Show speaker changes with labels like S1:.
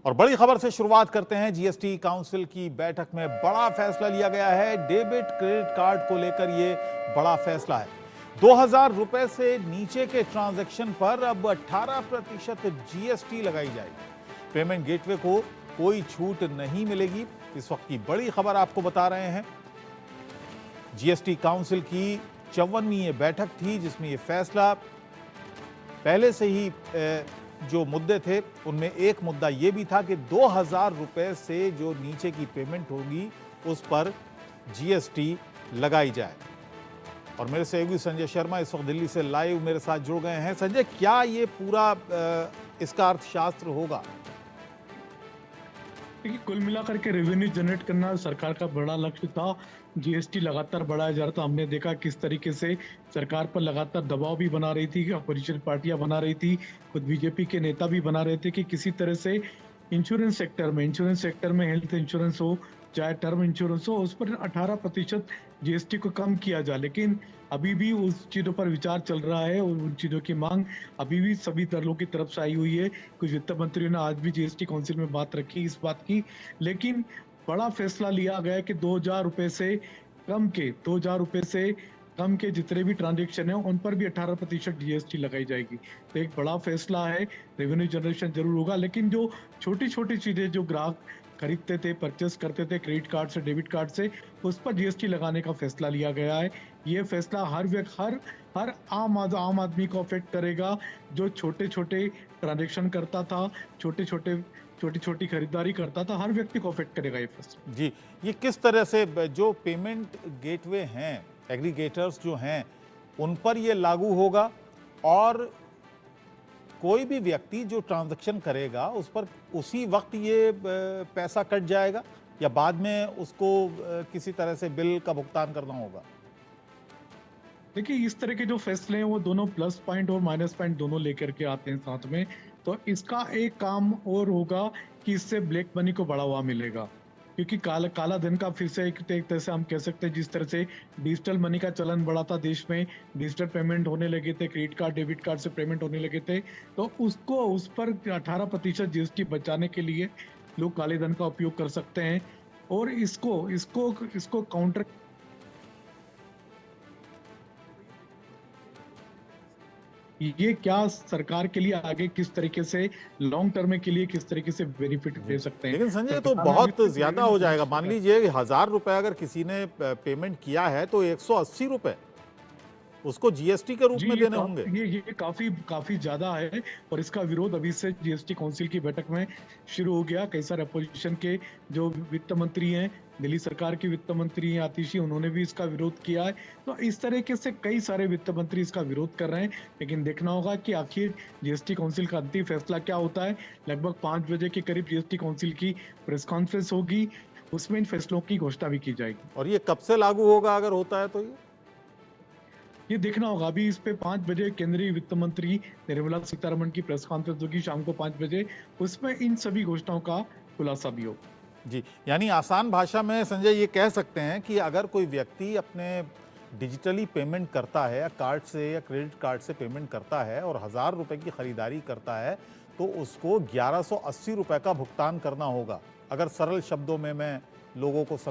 S1: और बड़ी खबर से शुरुआत करते हैं। जीएसटी काउंसिल की बैठक में बड़ा फैसला लिया गया है। डेबिट क्रेडिट कार्ड को लेकर ये बड़ा फैसला है। 2000 रुपए से नीचे के ट्रांजैक्शन पर अब 18% जीएसटी लगाई जाएगी। पेमेंट गेटवे को कोई छूट नहीं मिलेगी। इस वक्त की बड़ी खबर आपको बता रहे हैं। जीएसटी काउंसिल की 54वीं बैठक थी, जिसमें यह फैसला पहले से ही जो मुद्दे थे उनमें एक मुद्दा यह भी था कि 2000 रुपए से जो नीचे की पेमेंट होगी उस पर जीएसटी लगाई जाए। और मेरे सहयोगी संजय शर्मा इस वक्त दिल्ली से लाइव मेरे साथ जुड़ गए हैं। संजय, क्या ये पूरा इसका अर्थशास्त्र होगा?
S2: देखिए, कुल मिलाकर के रेवेन्यू जनरेट करना सरकार का बड़ा लक्ष्य था। जीएसटी लगातार बढ़ाया जा रहा था। हमने देखा किस तरीके से सरकार पर लगातार दबाव भी बना रही थी, अपोजिशन पार्टियां बना रही थी, खुद बीजेपी के नेता भी बना रहे थे कि किसी तरह से इंश्योरेंस सेक्टर में हेल्थ इंश्योरेंस हो चाहे टर्म इंश्योरेंस हो, उस पर 18% जीएसटी को कम किया जाए। लेकिन अभी भी उस चीजों पर विचार चल रहा है और उन चीजों की मांग अभी भी सभी दलों की तरफ से आई हुई है। कुछ वित्त मंत्रियों ने आज भी जीएसटी काउंसिल में बात रखी इस बात की। लेकिन बड़ा फैसला लिया गया कि 2000 रुपए से कम के जितने भी ट्रांजेक्शन है उन पर भी 18% जीएसटी लगाई जाएगी। तो एक बड़ा फैसला है। रेवेन्यू जनरेशन जरूर होगा, लेकिन जो छोटी छोटी चीजें जो ग्राहक खरीदते थे, परचेस करते थे क्रेडिट कार्ड से, डेबिट कार्ड से, उस पर जीएसटी लगाने का फैसला लिया गया है। ये फैसला हर आम आदमी को अफेक्ट करेगा, जो छोटे छोटे ट्रांजेक्शन करता था, छोटी छोटी खरीदारी करता था। हर व्यक्ति को अफेक्ट करेगा ये फैसला।
S1: जी, ये किस तरह से जो पेमेंट गेटवे हैं, एग्रीगेटर्स जो हैं, उन पर ये लागू होगा? और कोई भी व्यक्ति जो ट्रांजैक्शन करेगा उस पर उसी वक्त ये पैसा कट जाएगा या बाद में उसको किसी तरह से बिल का भुगतान करना होगा?
S2: देखिए, इस तरह के जो फैसले हैं वो दोनों प्लस पॉइंट और माइनस पॉइंट दोनों लेकर के आते हैं साथ में। तो इसका एक काम और होगा कि इससे ब्लैक मनी को बढ़ावा मिलेगा, क्योंकि काला धन का फिर से एक तरह से हम कह सकते हैं, जिस तरह से डिजिटल मनी का चलन बढ़ा था देश में, डिजिटल पेमेंट होने लगे थे, क्रेडिट कार्ड डेबिट कार्ड से पेमेंट होने लगे थे, तो उस पर 18% जीएसटी बचाने के लिए लोग काले धन का उपयोग कर सकते हैं। और इसको काउंटर ये क्या सरकार के लिए आगे किस तरीके से लॉन्ग टर्म के लिए किस तरीके से बेनिफिट दे सकते हैं।
S1: लेकिन संजय, तो
S2: सरकार
S1: बहुत
S2: आगे
S1: ज्यादा हो जाएगा। मान लीजिए 1000 रुपए अगर किसी ने पेमेंट किया है तो 180 रुपए उसको जीएसटी के रूप
S2: जी,
S1: में देने होंगे।
S2: ये काफी ज्यादा है। और इसका विरोध अभी से जीएसटी काउंसिल की बैठक में शुरू हो गया। कई सारे अपोजिशन के जो वित्त मंत्री हैं, दिल्ली सरकार के वित्त मंत्री हैं आतिशी, उन्होंने भी इसका विरोध किया है। तो इस तरीके से कई सारे वित्त मंत्री इसका विरोध कर रहे हैं। लेकिन देखना होगा कि आखिर जीएसटी काउंसिल का अंतिम फैसला क्या होता है। लगभग 5 बजे के करीब जीएसटी काउंसिल की प्रेस कॉन्फ्रेंस होगी, उसमें इन फैसलों की घोषणा भी की जाएगी।
S1: और ये कब से लागू होगा अगर होता है तो?
S2: ये देखना होगा। अभी इस पे 5 बजे केंद्रीय वित्त मंत्री निर्मला सीतारमण की प्रेस कॉन्फ्रेंस होगी शाम को 5 बजे। उसमें इन सभी घोषणाओं का खुलासा भी हो।
S1: जी, यानी आसान भाषा में संजय ये कह सकते हैं कि अगर कोई व्यक्ति अपने डिजिटली पेमेंट करता है या कार्ड से या क्रेडिट कार्ड से पेमेंट करता है और 1000 रुपए की खरीदारी करता है तो उसको 1180 रुपए का भुगतान करना होगा। अगर सरल शब्दों में मैं लोगों को